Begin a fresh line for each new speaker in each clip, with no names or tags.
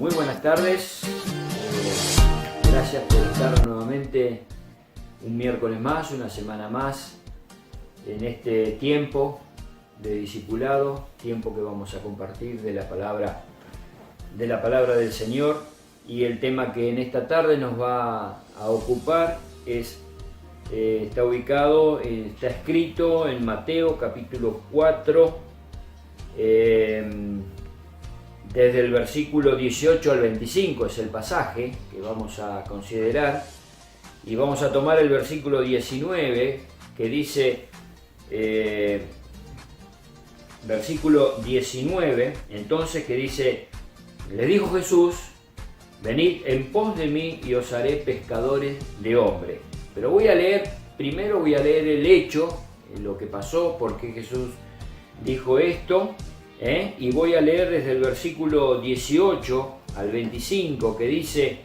Muy buenas tardes, gracias por estar nuevamente un miércoles más, una semana más en este tiempo de discipulado, tiempo que vamos a compartir de la palabra del Señor. Y el tema que en esta tarde nos va a ocupar está escrito en Mateo capítulo 4, desde el versículo 18 al 25 es el pasaje que vamos a considerar, y vamos a tomar el versículo 19 que dice, versículo 19, entonces, que dice: le dijo Jesús, venid en pos de mí y os haré pescadores de hombres. Pero primero voy a leer el hecho, lo que pasó, por qué Jesús dijo esto, y voy a leer desde el versículo 18 al 25, que dice: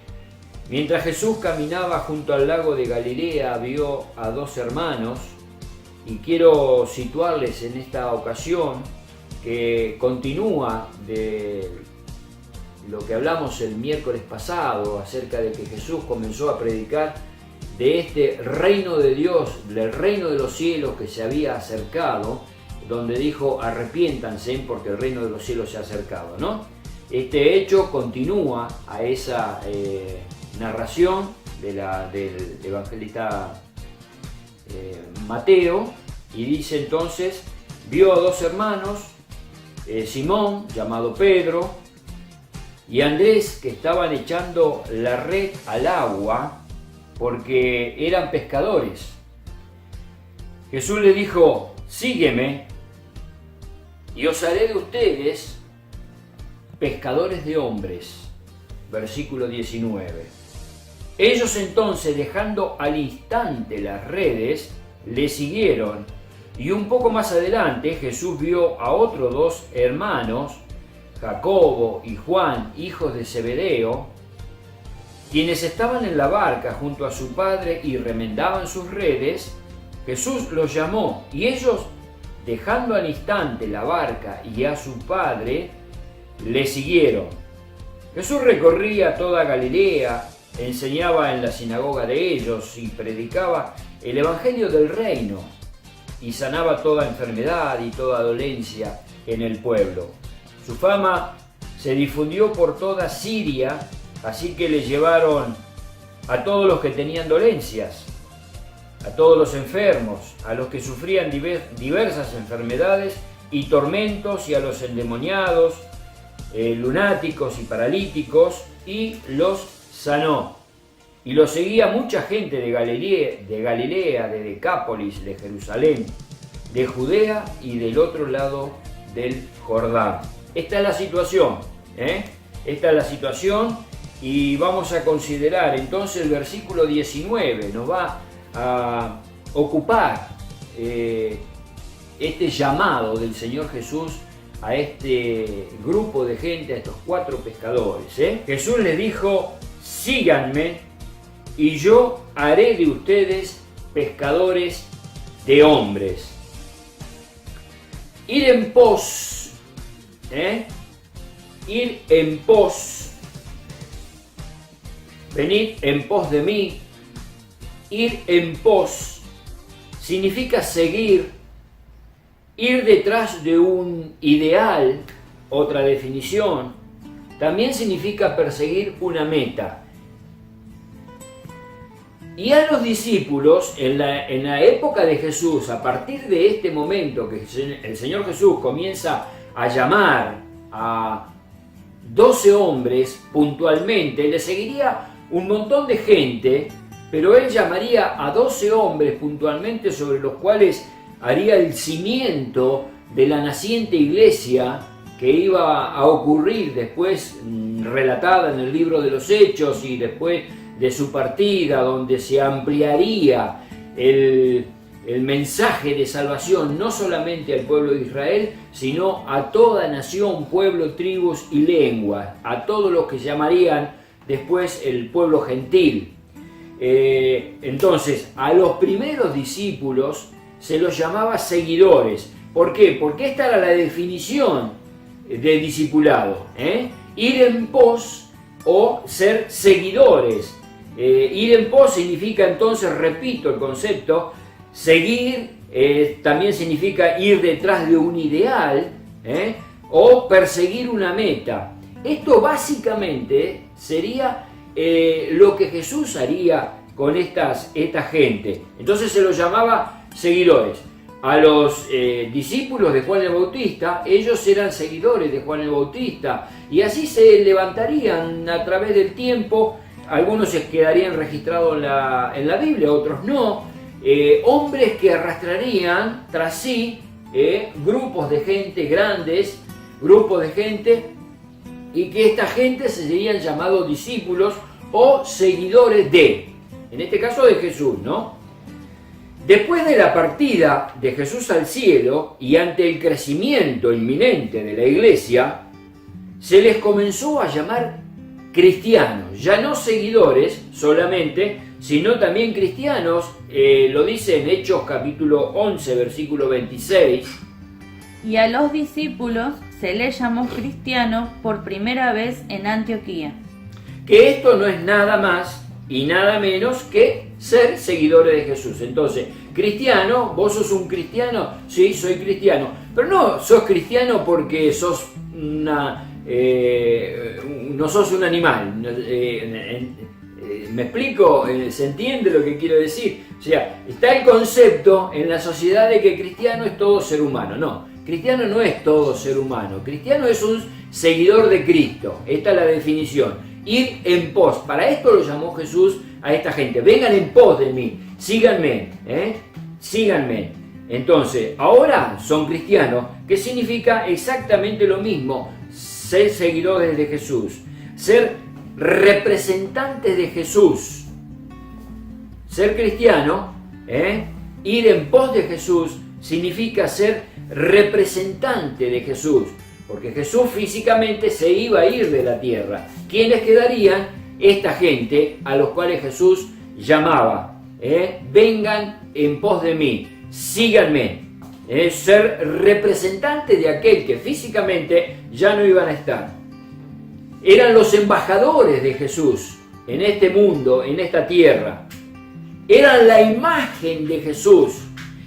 mientras Jesús caminaba junto al lago de Galilea, vio a dos hermanos, y quiero situarles en esta ocasión, que continúa de lo que hablamos el miércoles pasado, acerca de que Jesús comenzó a predicar de este reino de Dios, del reino de los cielos que se había acercado, donde dijo: arrepiéntanse porque el reino de los cielos se ha acercado, ¿no? Este hecho continúa a esa narración del evangelista Mateo, y dice entonces: vio a dos hermanos, Simón, llamado Pedro, y Andrés, que estaban echando la red al agua porque eran pescadores. Jesús le dijo: sígueme y os haré de ustedes pescadores de hombres. Versículo 19. Ellos entonces, dejando al instante las redes, le siguieron, y un poco más adelante Jesús vio a otros dos hermanos, Jacobo y Juan, hijos de Zebedeo, quienes estaban en la barca junto a su padre y remendaban sus redes. Jesús los llamó, y ellos, dejando al instante la barca y a su padre, le siguieron. Jesús recorría toda Galilea, enseñaba en la sinagoga de ellos y predicaba el evangelio del reino, y sanaba toda enfermedad y toda dolencia en el pueblo. Su fama se difundió por toda Siria, así que le llevaron a todos los que tenían dolencias, a todos los enfermos, a los que sufrían diversas enfermedades y tormentos, y a los endemoniados, lunáticos y paralíticos, y los sanó. Y lo seguía mucha gente de Galilea, de Decápolis, de Jerusalén, de Judea y del otro lado del Jordán. Esta es la situación, Esta es la situación, y vamos a considerar entonces el versículo 19. Nos va a ocupar este llamado del Señor Jesús a este grupo de gente, a estos cuatro pescadores. Jesús les dijo: síganme y yo haré de ustedes pescadores de hombres. Ir en pos, ir en pos, venid en pos de mí. Ir en pos significa seguir, ir detrás de un ideal. Otra definición también significa perseguir una meta. Y a los discípulos, en la época de Jesús, a partir de este momento que el Señor Jesús comienza a llamar a 12 hombres puntualmente, le seguiría un montón de gente, pero él llamaría a 12 hombres puntualmente, sobre los cuales haría el cimiento de la naciente iglesia que iba a ocurrir después, relatada en el libro de los Hechos, y después de su partida, donde se ampliaría el mensaje de salvación no solamente al pueblo de Israel, sino a toda nación, pueblo, tribus y lenguas, a todos los que llamarían después el pueblo gentil. Entonces, a los primeros discípulos se los llamaba seguidores. ¿Por qué? Porque esta era la definición de discipulado. Ir en pos o ser seguidores. Ir en pos significa entonces, repito el concepto, seguir también significa ir detrás de un ideal o perseguir una meta. Esto básicamente sería lo que Jesús haría con esta gente. Entonces se los llamaba seguidores. A los discípulos de Juan el Bautista, ellos eran seguidores de Juan el Bautista, y así se levantarían a través del tiempo. Algunos se quedarían registrados en la Biblia, otros no. Hombres que arrastrarían tras sí grupos de gente grandes, grupos de gente, y que esta gente se serían llamados discípulos o seguidores en este caso de Jesús, ¿no? Después de la partida de Jesús al cielo y ante el crecimiento inminente de la iglesia, se les comenzó a llamar cristianos, ya no seguidores solamente, sino también cristianos. Lo dice en Hechos capítulo 11, versículo 26.
Y a los discípulos se les llamó cristianos por primera vez en Antioquía.
Que esto no es nada más y nada menos que ser seguidores de Jesús. Entonces, cristiano, ¿vos sos un cristiano? Sí, soy cristiano. Pero no sos cristiano porque sos no sos un animal. ¿Me explico? ¿Se entiende lo que quiero decir? O sea, está el concepto en la sociedad de que cristiano es todo ser humano. No, cristiano no es todo ser humano. Cristiano es un seguidor de Cristo. Esta es la definición. Ir en pos. Para esto lo llamó Jesús a esta gente. Vengan en pos de mí. Síganme. Síganme. Entonces, ahora son cristianos, que significa exactamente lo mismo. Ser seguidores de Jesús. Ser representantes de Jesús. Ser cristiano, ir en pos de Jesús, significa ser representante de Jesús. Porque Jesús físicamente se iba a ir de la tierra. ¿Quiénes quedarían? Esta gente a los cuales Jesús llamaba. Vengan en pos de mí, síganme. Ser representante de aquel que físicamente ya no iban a estar. Eran los embajadores de Jesús en este mundo, en esta tierra. Eran la imagen de Jesús.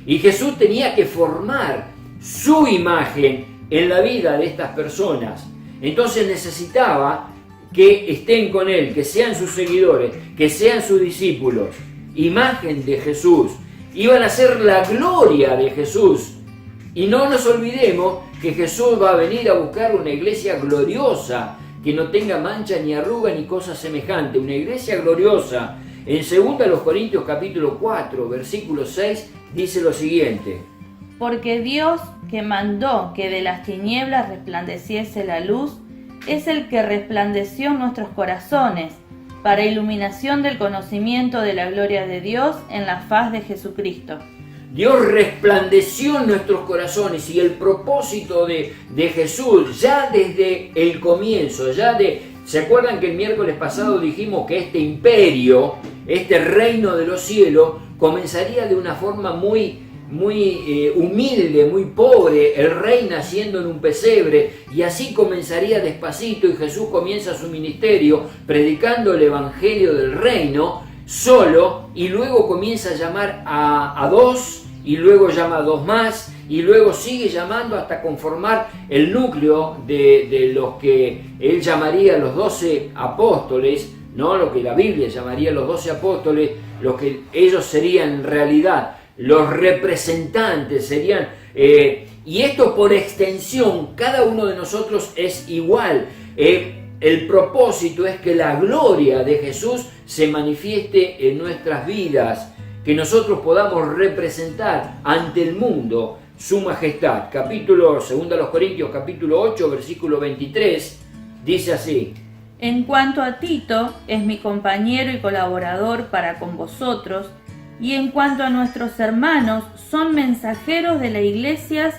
Y Jesús tenía que formar su imagen en la vida de estas personas. Entonces necesitaba que estén con Él, que sean sus seguidores, que sean sus discípulos. Imagen de Jesús. Iban a ser la gloria de Jesús. Y no nos olvidemos que Jesús va a venir a buscar una iglesia gloriosa, que no tenga mancha ni arruga ni cosa semejante. Una iglesia gloriosa. En 2 Corintios capítulo 4, versículo 6, dice lo siguiente.
Porque Dios, que mandó que de las tinieblas resplandeciese la luz, es el que resplandeció en nuestros corazones, para iluminación del conocimiento de la gloria de Dios en la faz de Jesucristo.
Dios resplandeció en nuestros corazones, y el propósito de Jesús, ya desde el comienzo, ¿se acuerdan que el miércoles pasado dijimos que este imperio, este reino de los cielos, comenzaría de una forma muy humilde, muy pobre, el rey naciendo en un pesebre, y así comenzaría despacito, y Jesús comienza su ministerio predicando el evangelio del reino solo, y luego comienza a llamar a dos, y luego llama a dos más, y luego sigue llamando hasta conformar el núcleo de los que él llamaría los 12 apóstoles, ¿no? Lo que la Biblia llamaría los 12 apóstoles, los que ellos serían en realidad los representantes, serían, y esto por extensión, cada uno de nosotros es igual. El propósito es que la gloria de Jesús se manifieste en nuestras vidas, que nosotros podamos representar ante el mundo su majestad. 2 Corintios capítulo 8, versículo 23, dice así.
En cuanto a Tito, es mi compañero y colaborador para con vosotros, y en cuanto a nuestros hermanos, son mensajeros de las iglesias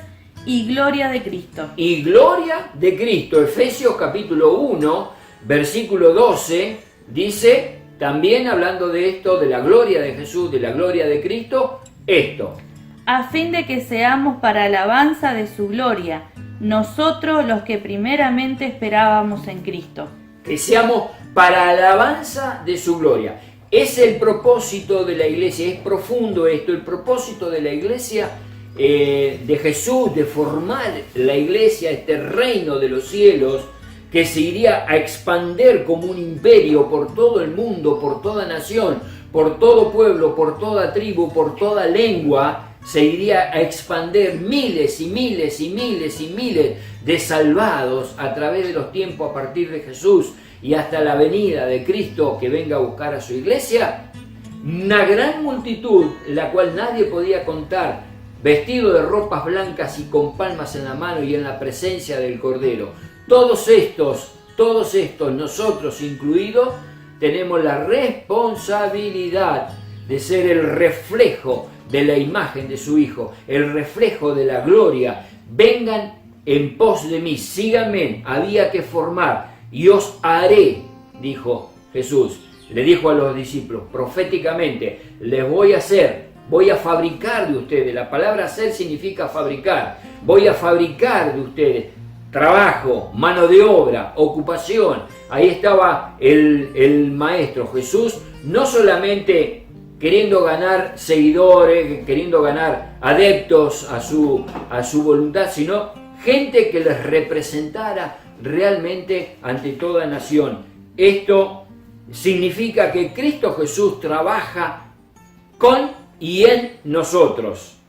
y gloria de Cristo. Y gloria de Cristo.
Efesios capítulo 1, versículo 12, dice, también hablando de esto, de la gloria de Jesús, de la gloria de Cristo, esto.
A fin de que seamos para alabanza de su gloria, nosotros los que primeramente esperábamos en Cristo.
Que seamos para alabanza de su gloria. Es el propósito de la iglesia, es profundo esto, el propósito de la iglesia, de Jesús, de formar la iglesia, este reino de los cielos, que se iría a expander como un imperio por todo el mundo, por toda nación, por todo pueblo, por toda tribu, por toda lengua, se iría a expander miles y miles y miles y miles de salvados a través de los tiempos a partir de Jesús y hasta la venida de Cristo que venga a buscar a su iglesia. Una gran multitud, la cual nadie podía contar, vestido de ropas blancas y con palmas en la mano y en la presencia del Cordero. Todos estos, nosotros incluidos, tenemos la responsabilidad de ser el reflejo de la imagen de su Hijo, el reflejo de la gloria. Vengan en pos de mí, síganme, había que formar, y os haré, dijo Jesús. Le dijo a los discípulos proféticamente, les voy a hacer, voy a fabricar de ustedes. La palabra hacer significa fabricar. Voy a fabricar de ustedes trabajo, mano de obra, ocupación. Ahí estaba el Maestro Jesús, no solamente queriendo ganar seguidores, queriendo ganar adeptos a su voluntad, sino gente que les representara realmente ante toda nación. Esto significa que Cristo Jesús trabaja con y en nosotros,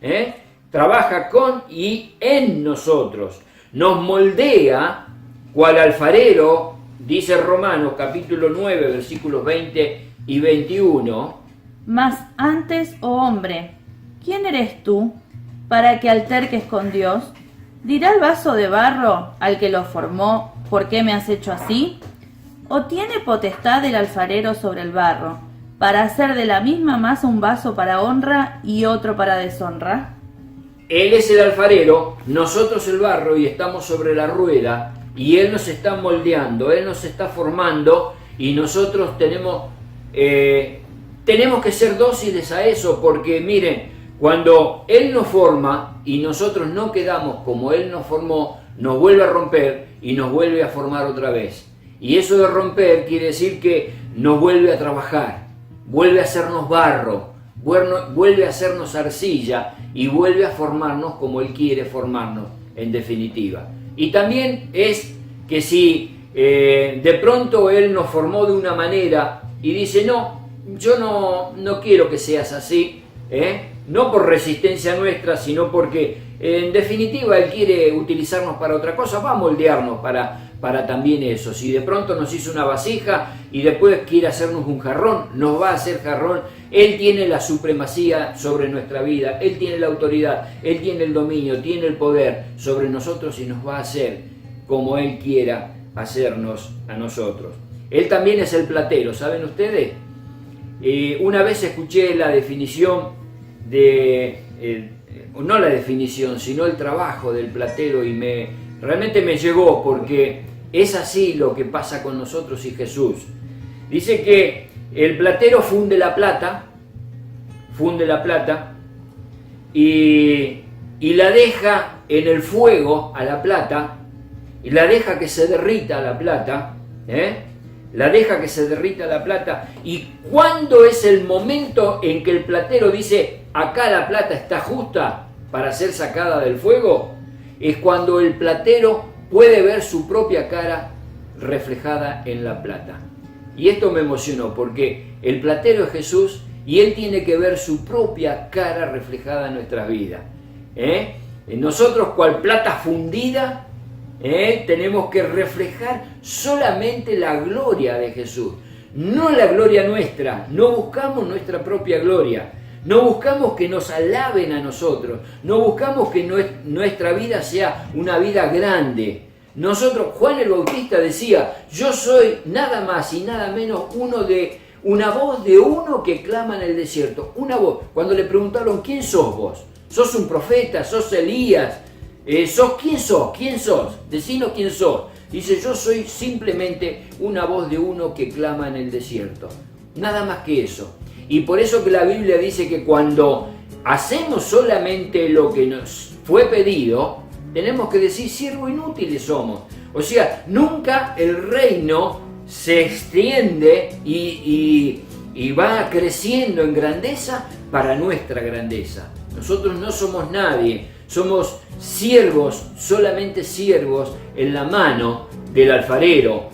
trabaja con y en nosotros, nos moldea cual alfarero, dice Romanos capítulo 9 versículos 20 y 21.
Mas antes, oh hombre, ¿quién eres tú para que alterques con Dios? ¿Dirá el vaso de barro al que lo formó, ¿por qué me has hecho así? ¿O tiene potestad el alfarero sobre el barro, para hacer de la misma masa un vaso para honra y otro para deshonra?
Él es el alfarero, nosotros el barro, y estamos sobre la rueda, y Él nos está moldeando, Él nos está formando, y nosotros tenemos que ser dóciles a eso, porque miren, cuando Él nos forma y nosotros no quedamos como Él nos formó, nos vuelve a romper y nos vuelve a formar otra vez. Y eso de romper quiere decir que nos vuelve a trabajar, vuelve a hacernos barro, vuelve a hacernos arcilla y vuelve a formarnos como Él quiere formarnos, en definitiva. Y también es que si de pronto Él nos formó de una manera y dice, no, yo no quiero que seas así, no por resistencia nuestra, sino porque en definitiva Él quiere utilizarnos para otra cosa, va a moldearnos para también eso. Si de pronto nos hizo una vasija y después quiere hacernos un jarrón, nos va a hacer jarrón. Él tiene la supremacía sobre nuestra vida, Él tiene la autoridad, Él tiene el dominio, tiene el poder sobre nosotros y nos va a hacer como Él quiera hacernos a nosotros. Él también es el platero, ¿saben ustedes? Una vez escuché la definición no la definición, sino el trabajo del platero y realmente me llegó, porque es así lo que pasa con nosotros y Jesús. Dice que el platero funde la plata y la deja en el fuego a la plata, y la deja que se derrita la plata, y ¿cuándo es el momento en que el platero dice, acá la plata está justa para ser sacada del fuego? Es cuando el platero puede ver su propia cara reflejada en la plata. Y esto me emocionó, porque el platero es Jesús y Él tiene que ver su propia cara reflejada en nuestras vidas. Nosotros, cual plata fundida, tenemos que reflejar solamente la gloria de Jesús, no la gloria nuestra. No buscamos nuestra propia gloria, no buscamos que nos alaben a nosotros, no buscamos que nuestra vida sea una vida grande. Nosotros, Juan el Bautista decía, yo soy nada más y nada menos una voz de uno que clama en el desierto. Una voz. Cuando le preguntaron, ¿quién sos vos? ¿Sos un profeta? ¿Sos Elías? ¿Quién sos? ¿Quién sos? Decinos quién sos. Dice, yo soy simplemente una voz de uno que clama en el desierto. Nada más que eso. Y por eso que la Biblia dice que cuando hacemos solamente lo que nos fue pedido, tenemos que decir, siervos inútiles somos. O sea, nunca el reino se extiende y va creciendo en grandeza para nuestra grandeza. Nosotros no somos nadie, somos siervos, solamente siervos en la mano del alfarero.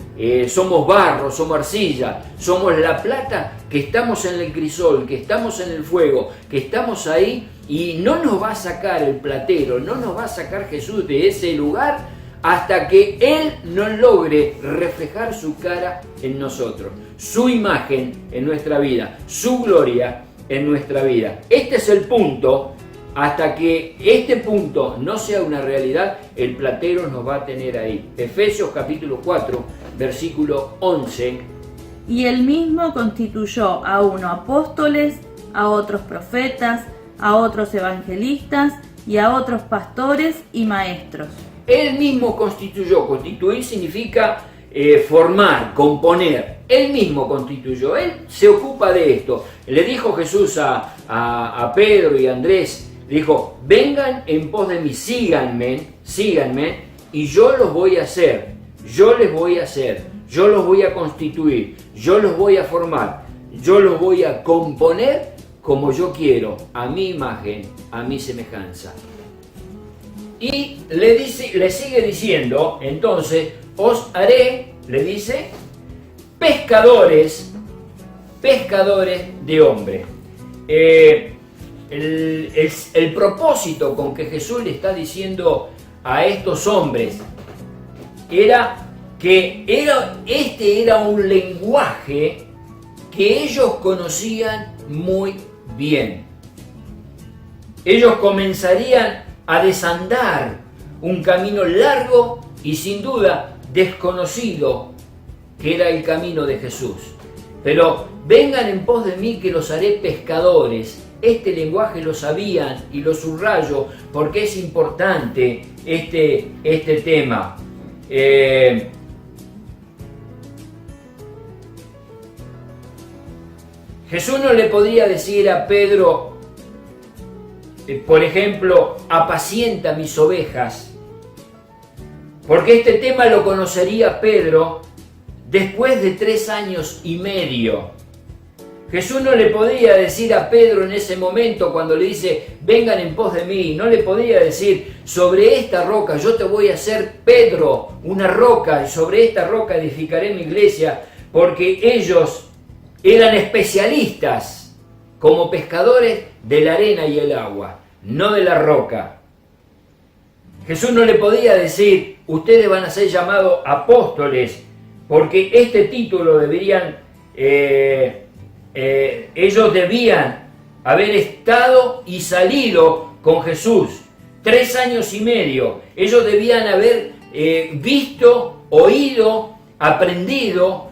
Somos barro, somos arcilla, somos la plata que estamos en el crisol, que estamos en el fuego, que estamos ahí, y no nos va a sacar el platero, no nos va a sacar Jesús de ese lugar hasta que Él no logre reflejar su cara en nosotros, su imagen en nuestra vida, su gloria en nuestra vida. Este es el punto. Hasta que este punto no sea una realidad, el platero nos va a tener ahí. Efesios capítulo 4, versículo 11.
Y él mismo constituyó a unos apóstoles, a otros profetas, a otros evangelistas y a otros pastores y maestros.
Él mismo constituyó. Constituir significa formar, componer. Él mismo constituyó. Él se ocupa de esto. Le dijo Jesús a Pedro y a Andrés, dijo, vengan en pos de mí, síganme, y yo los voy a hacer, yo les voy a hacer, yo los voy a constituir, yo los voy a formar, yo los voy a componer como yo quiero, a mi imagen, a mi semejanza. Y le sigue diciendo, entonces, os haré, le dice, pescadores de hombres. El propósito con que Jesús le está diciendo a estos hombres era que este era un lenguaje que ellos conocían muy bien. Ellos comenzarían a desandar un camino largo y sin duda desconocido, que era el camino de Jesús. Pero vengan en pos de mí que los haré pescadores. Este lenguaje lo sabían y lo subrayo porque es importante este tema. Jesús no le podría decir a Pedro, por ejemplo, apacienta mis ovejas, porque este tema lo conocería Pedro después de 3 años y medio. Jesús no le podía decir a Pedro en ese momento cuando le dice, vengan en pos de mí, no le podía decir, sobre esta roca yo te voy a hacer, Pedro, una roca, y sobre esta roca edificaré mi iglesia, porque ellos eran especialistas como pescadores de la arena y el agua, no de la roca. Jesús no le podía decir, ustedes van a ser llamados apóstoles, porque este título deberían... ellos debían haber estado y salido con Jesús 3 años y medio. Ellos debían haber visto, oído, aprendido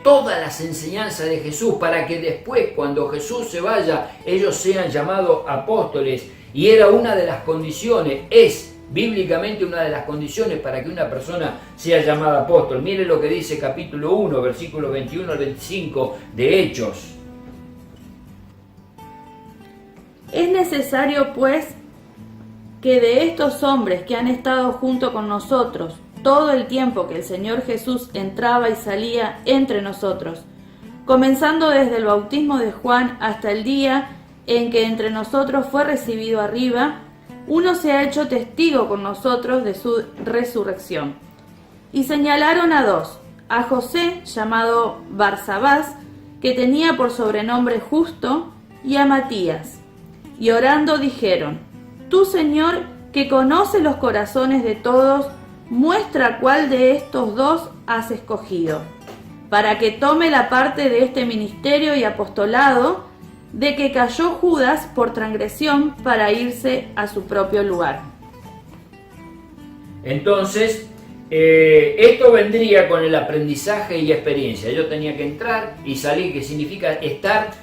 todas las enseñanzas de Jesús para que después, cuando Jesús se vaya, ellos sean llamados apóstoles. Y era una de las condiciones, es bíblicamente una de las condiciones para que una persona sea llamada apóstol. Mire lo que dice capítulo 1, versículo 21 al 25 de Hechos.
Es necesario, pues, que de estos hombres que han estado junto con nosotros todo el tiempo que el Señor Jesús entraba y salía entre nosotros, comenzando desde el bautismo de Juan hasta el día en que entre nosotros fue recibido arriba, uno se ha hecho testigo con nosotros de su resurrección. Y señalaron a 2, a José, llamado Barsabás, que tenía por sobrenombre Justo, y a Matías. Y orando dijeron, tú, Señor, que conoces los corazones de todos, muestra cuál de estos 2 has escogido, para que tome la parte de este ministerio y apostolado, de que cayó Judas por transgresión para irse a su propio lugar. Entonces, esto vendría con el aprendizaje y experiencia. Yo tenía que entrar y salir, que significa estar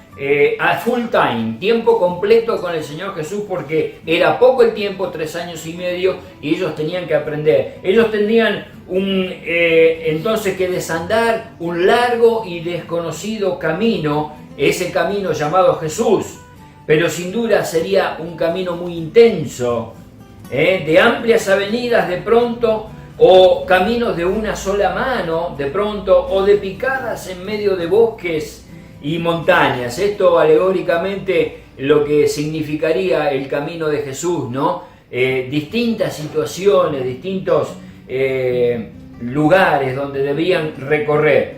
a full time, tiempo completo con el Señor Jesús, porque era poco el tiempo, 3 años y medio, y ellos tenían que aprender. Ellos tenían entonces que desandar un largo y desconocido camino, ese camino llamado Jesús, pero sin duda sería un camino muy intenso, de amplias avenidas de pronto,
o caminos de una sola mano, de pronto, o de picadas en medio de bosques y montañas. Esto alegóricamente lo que significaría el camino de Jesús, ¿no? Distintas situaciones, distintos lugares donde debían recorrer.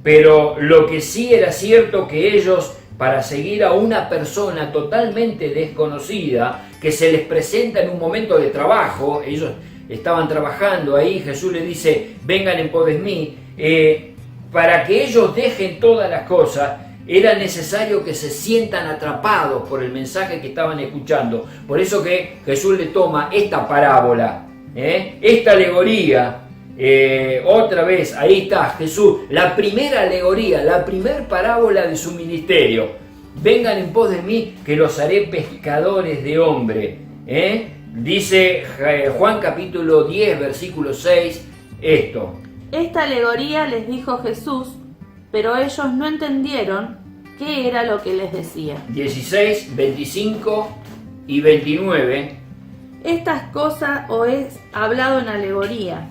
Pero lo que sí era cierto que ellos, para seguir a una persona totalmente desconocida, que se les presenta en un momento de trabajo, ellos estaban trabajando ahí, Jesús les dice, vengan en pos de mí, para que ellos dejen todas las cosas, era necesario que se sientan atrapados por el mensaje que estaban escuchando. Por eso que Jesús le toma esta parábola, esta alegoría, otra vez, ahí está Jesús, la primera alegoría, la primera parábola de su ministerio. Vengan en pos de mí que los haré pescadores de hombre. Dice Juan capítulo 10, versículo 6, esto.
Esta alegoría les dijo Jesús, pero ellos no entendieron qué era lo que les decía. 16, 25 y 29. Estas cosas os he hablado en alegoría.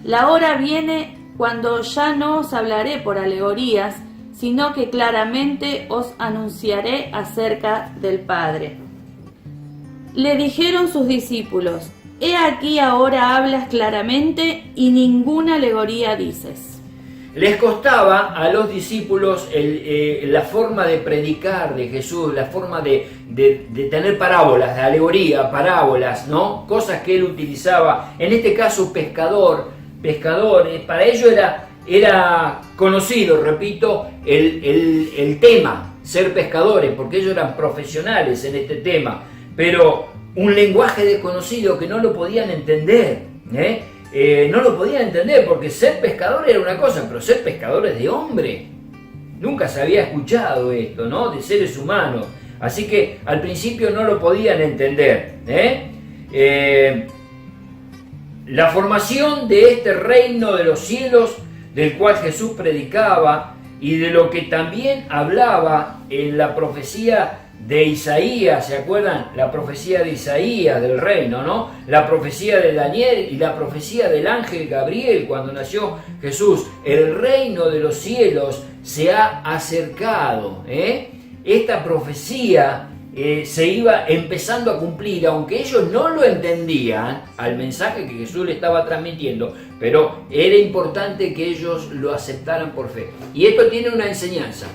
La hora viene cuando ya no os hablaré por alegorías, sino que claramente os anunciaré acerca del Padre. Le dijeron sus discípulos, he aquí ahora hablas claramente y ninguna alegoría dices.
Les costaba a los discípulos la forma de predicar de Jesús, la forma de tener parábolas, de alegoría, parábolas, ¿no? Cosas que él utilizaba. En este caso, pescadores, para ellos era conocido, repito, el tema, ser pescadores, porque ellos eran profesionales en este tema, pero un lenguaje desconocido que no lo podían entender, no lo podían entender, porque ser pescador era una cosa, pero ser pescadores de hombre, nunca se había escuchado esto, ¿no? De seres humanos, así que al principio no lo podían entender, La formación de este reino de los cielos, del cual Jesús predicaba, y de lo que también hablaba en la profecía de Isaías, ¿se acuerdan? La profecía de Isaías del reino, ¿no? La profecía de Daniel y la profecía del ángel Gabriel cuando nació Jesús. El reino de los cielos se ha acercado, Esta profecía se iba empezando a cumplir, aunque ellos no lo entendían al mensaje que Jesús le estaba transmitiendo, pero era importante que ellos lo aceptaran por fe. Y esto tiene una enseñanza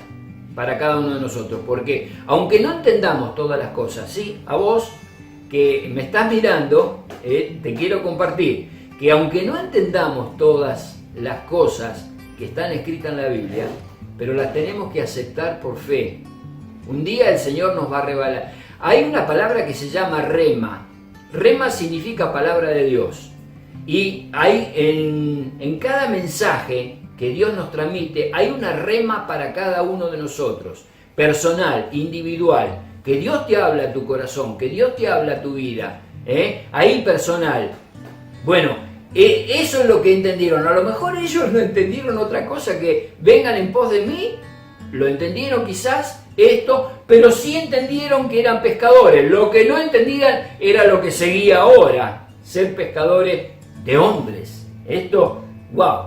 para cada uno de nosotros, porque aunque no entendamos todas las cosas, ¿sí? A vos que me estás mirando, te quiero compartir que aunque no entendamos todas las cosas que están escritas en la Biblia, pero las tenemos que aceptar por fe. Un día el Señor nos va a revelar. Hay una palabra que se llama rema. Rema significa palabra de Dios. Y hay en cada mensaje que Dios nos transmite, hay una rema para cada uno de nosotros. Personal, individual. Que Dios te habla a tu corazón, que Dios te habla a tu vida. Ahí personal. Bueno, eso es lo que entendieron. A lo mejor ellos no entendieron otra cosa que vengan en pos de mí. Lo entendieron quizás esto, pero sí entendieron que eran pescadores. Lo que no entendían era lo que seguía ahora, ser pescadores de hombres. Esto, wow,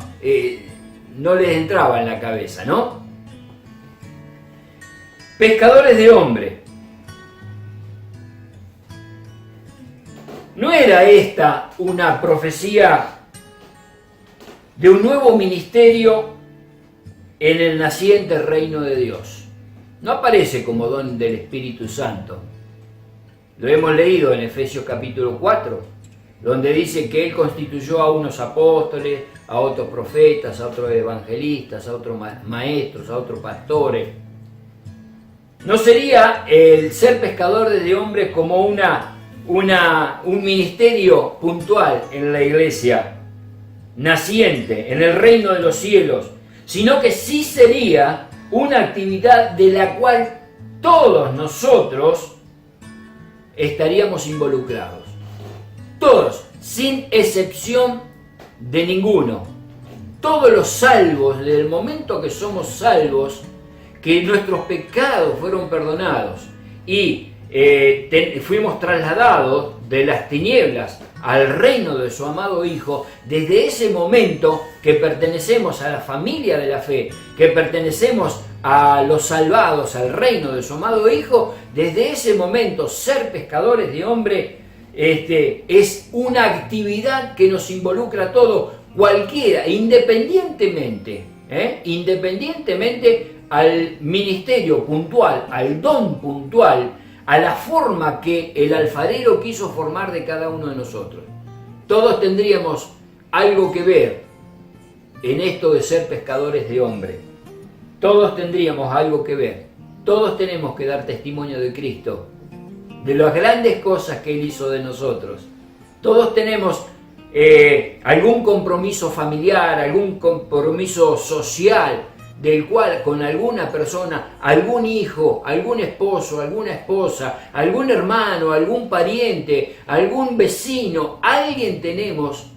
no les entraba en la cabeza, ¿no? Pescadores de hombres. ¿No era esta una profecía de un nuevo ministerio en el naciente reino de Dios? No aparece como don del Espíritu Santo. Lo hemos leído en Efesios capítulo 4, donde dice que Él constituyó a unos apóstoles, a otros profetas, a otros evangelistas, a otros maestros, a otros pastores. ¿No sería el ser pescador de hombres como un ministerio puntual en la iglesia, naciente, en el reino de los cielos? Sino que sí sería una actividad de la cual todos nosotros estaríamos involucrados. Todos, sin excepción de ninguno. Todos los salvos, desde el momento que somos salvos, que nuestros pecados fueron perdonados y fuimos trasladados de las tinieblas al reino de su amado Hijo, desde ese momento que pertenecemos a la familia de la fe, que pertenecemos a los salvados, al reino de su amado Hijo, desde ese momento ser pescadores de hombre es una actividad que nos involucra a todos, cualquiera, independientemente al ministerio puntual, al don puntual, a la forma que el alfarero quiso formar de cada uno de nosotros. Todos tendríamos algo que ver en esto de ser pescadores de hombre. Todos tendríamos algo que ver. Todos tenemos que dar testimonio de Cristo, de las grandes cosas que Él hizo de nosotros. Todos tenemos algún compromiso familiar, algún compromiso social, del cual con alguna persona, algún hijo, algún esposo, alguna esposa, algún hermano, algún pariente, algún vecino, alguien tenemos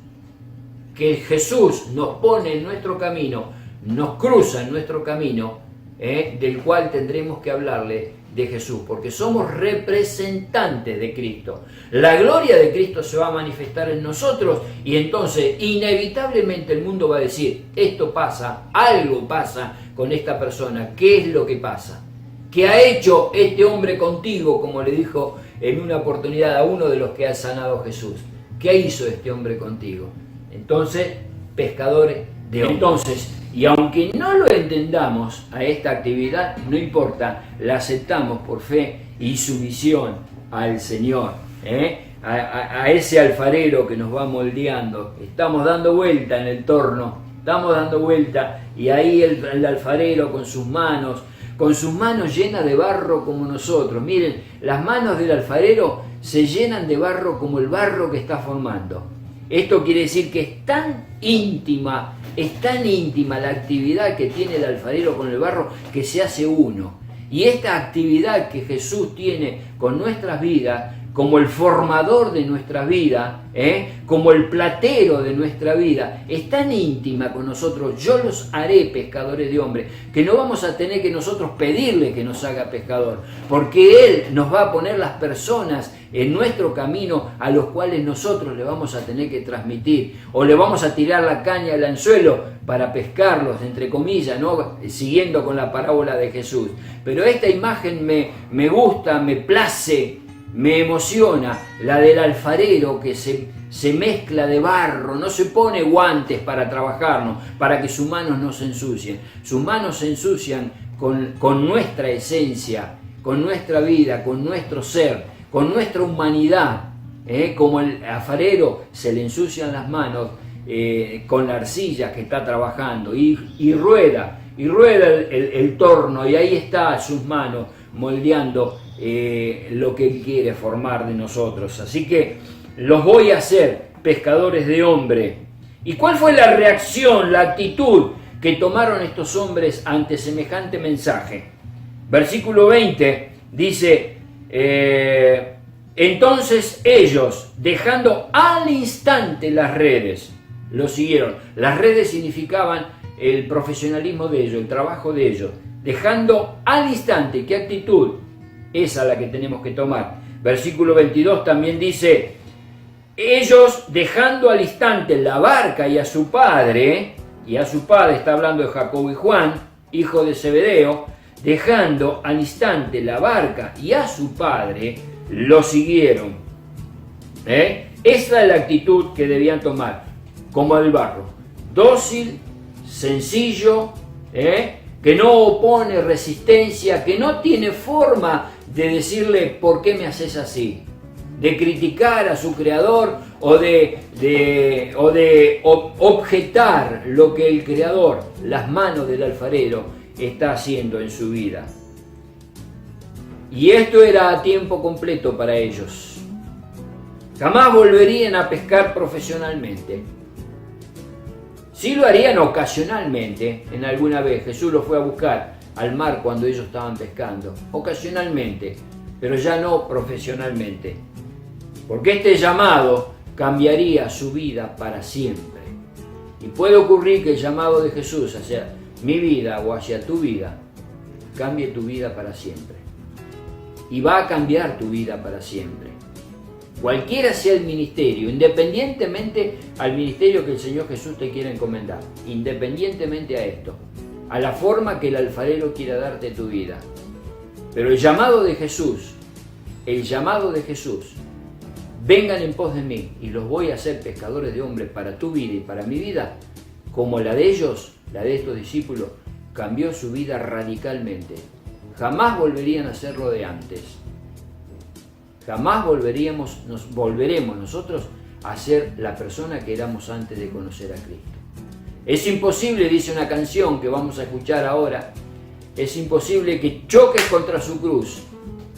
que Jesús nos pone en nuestro camino, nos cruza en nuestro camino, del cual tendremos que hablarle de Jesús, porque somos representantes de Cristo. La gloria de Cristo se va a manifestar en nosotros y entonces inevitablemente el mundo va a decir, esto pasa, algo pasa con esta persona. ¿Qué es lo que pasa? ¿Qué ha hecho este hombre contigo? Como le dijo en una oportunidad a uno de los que ha sanado Jesús. ¿Qué hizo este hombre contigo? Entonces, pescadores de hombres. Entonces, y aunque no lo entendamos a esta actividad, no importa, la aceptamos por fe y sumisión al Señor, a ese alfarero que nos va moldeando. Estamos dando vuelta en el torno, estamos dando vuelta, y ahí el alfarero con sus manos llenas de barro como nosotros. Miren, las manos del alfarero se llenan de barro como el barro que está formando. Esto quiere decir que es tan íntima la actividad que tiene el alfarero con el barro, que se hace uno. Y esta actividad que Jesús tiene con nuestras vidas, como el formador de nuestras vidas, como el platero de nuestra vida, es tan íntima con nosotros. Yo los haré pescadores de hombres, que no vamos a tener que nosotros pedirle que nos haga pescador, porque Él nos va a poner las personas en nuestro camino a los cuales nosotros le vamos a tener que transmitir, o le vamos a tirar la caña al anzuelo para pescarlos, entre comillas, ¿no? Siguiendo con la parábola de Jesús. Pero esta imagen me gusta, me place, me emociona, la del alfarero que se mezcla de barro, no se pone guantes para trabajarnos, para que sus manos no se ensucien. Sus manos se ensucian con nuestra esencia, con nuestra vida, con nuestro ser, con nuestra humanidad. Como el alfarero se le ensucian las manos con la arcilla que está trabajando y rueda el torno, y ahí está sus manos moldeando lo que Él quiere formar de nosotros. Así que los voy a hacer pescadores de hombre. ¿Y cuál fue la reacción, la actitud que tomaron estos hombres ante semejante mensaje? Versículo 20 dice, entonces ellos, dejando al instante las redes, lo siguieron. Las redes significaban el profesionalismo de ellos, el trabajo de ellos. Dejando al instante, ¿qué actitud? Esa es la que tenemos que tomar. Versículo 22 también dice, ellos dejando al instante la barca y a su padre está hablando de Jacobo y Juan, hijo de Zebedeo, dejando al instante la barca y a su padre, lo siguieron. Esa es la actitud que debían tomar, como el barro, dócil, sencillo, que no opone resistencia, que no tiene forma de decirle ¿por qué me haces así?, de criticar a su creador o de objetar lo que el creador, las manos del alfarero, está haciendo en su vida. Y esto era a tiempo completo para ellos. Jamás volverían a pescar profesionalmente. Sí lo harían ocasionalmente, en alguna vez. Jesús los fue a buscar al mar cuando ellos estaban pescando, ocasionalmente, pero ya no profesionalmente. Porque este llamado cambiaría su vida para siempre. Y puede ocurrir que el llamado de Jesús hacia mi vida o hacia tu vida cambie tu vida para siempre. y va a cambiar tu vida para siempre. Cualquiera sea el ministerio, independientemente al ministerio que el Señor Jesús te quiera encomendar, independientemente a esto, a la forma que el alfarero quiera darte tu vida. Pero el llamado de Jesús, vengan en pos de mí y los voy a hacer pescadores de hombres para tu vida y para mi vida, como la de ellos, la de estos discípulos, cambió su vida radicalmente. Jamás volverían a ser lo de antes. Jamás volveremos nosotros a ser la persona que éramos antes de conocer a Cristo. Es imposible, dice una canción que vamos a escuchar ahora, es imposible que choques contra su cruz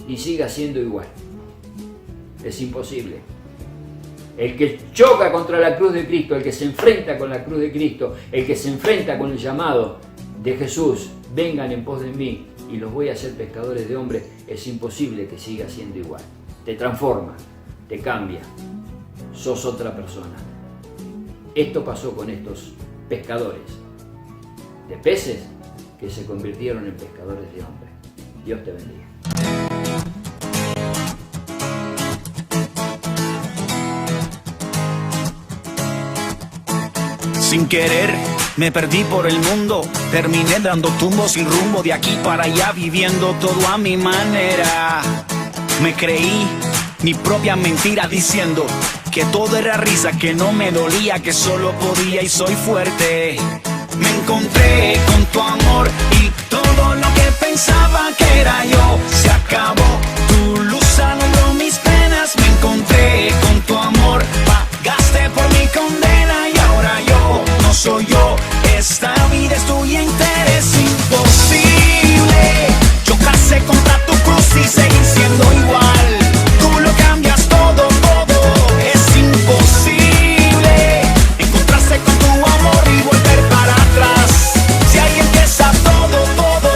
y sigas siendo igual. Es imposible. El que choca contra la cruz de Cristo, el que se enfrenta con la cruz de Cristo, el que se enfrenta con el llamado de Jesús, vengan en pos de mí y los voy a hacer pescadores de hombres, es imposible que siga siendo igual. Te transforma, te cambia, sos otra persona. Esto pasó con estos pescadores de peces que se convirtieron en pescadores de hombres. Dios te bendiga.
Sin querer me perdí por el mundo, terminé dando tumbos sin rumbo de aquí para allá, viviendo todo a mi manera. Me creí mi propia mentira diciendo que todo era risa, que no me dolía, que solo podía y soy fuerte. Me encontré con tu amor y todo lo que pensaba que era yo se acabó. Tu luz alumbró mis penas, me encontré con tu amor, pagaste por mi condena y ahora yo no soy yo. Esta vida es tuya entera, es imposible chocarse contra tu cruz y seguir siendo igual. Tú lo cambias todo, todo. Es imposible encontrarse con tu amor y volver para atrás. Si ahí empieza todo, todo.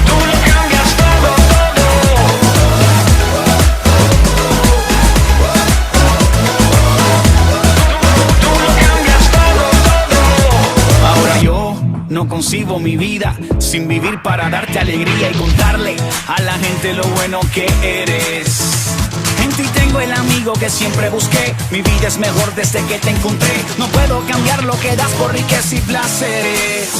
Tú lo cambias todo, todo. Tú lo cambias todo, todo. Ahora yo no concibo mi vida sin vivir para darte alegría y contarle a la gente lo bueno que eres. En ti tengo el amigo que siempre busqué, mi vida es mejor desde que te encontré. No puedo cambiar lo que das por riqueza y placeres.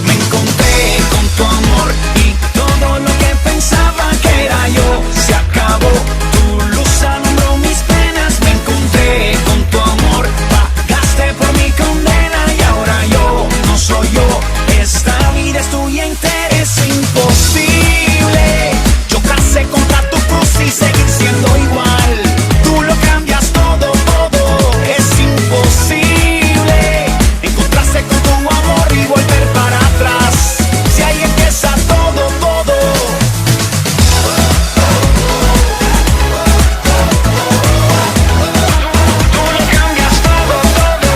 Me encontré con tu amor y todo lo que pensaba que era yo se acabó. Tu luz alumbró mis penas, me encontré con tu amor, pagaste por mi condena y ahora yo no soy yo. Esta vida es tuya entera, es imposible chocarse contra tu cruz y seguir siendo igual. Tú lo cambias todo, todo. Es imposible encontrarse con tu amor y volver para atrás. Si ahí empieza todo, todo. Tú lo cambias todo, todo.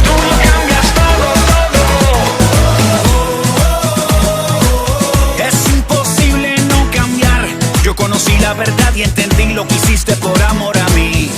Tú lo cambias todo, todo. Es imposible no cambiar. Yo conocí la verdad y entendí lo que hiciste por amor a mí.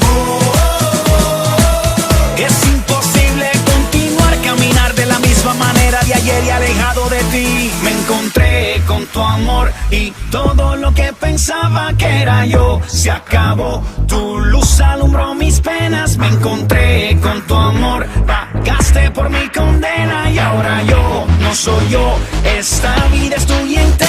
Es imposible continuar, caminar de la misma manera de ayer y alejado de ti. Me encontré con tu amor y todo lo que pensaba que era yo se acabó. Tu luz alumbró mis penas, me encontré con tu amor, pagaste por mi condena y ahora yo no soy yo. Esta vida es tuya entera.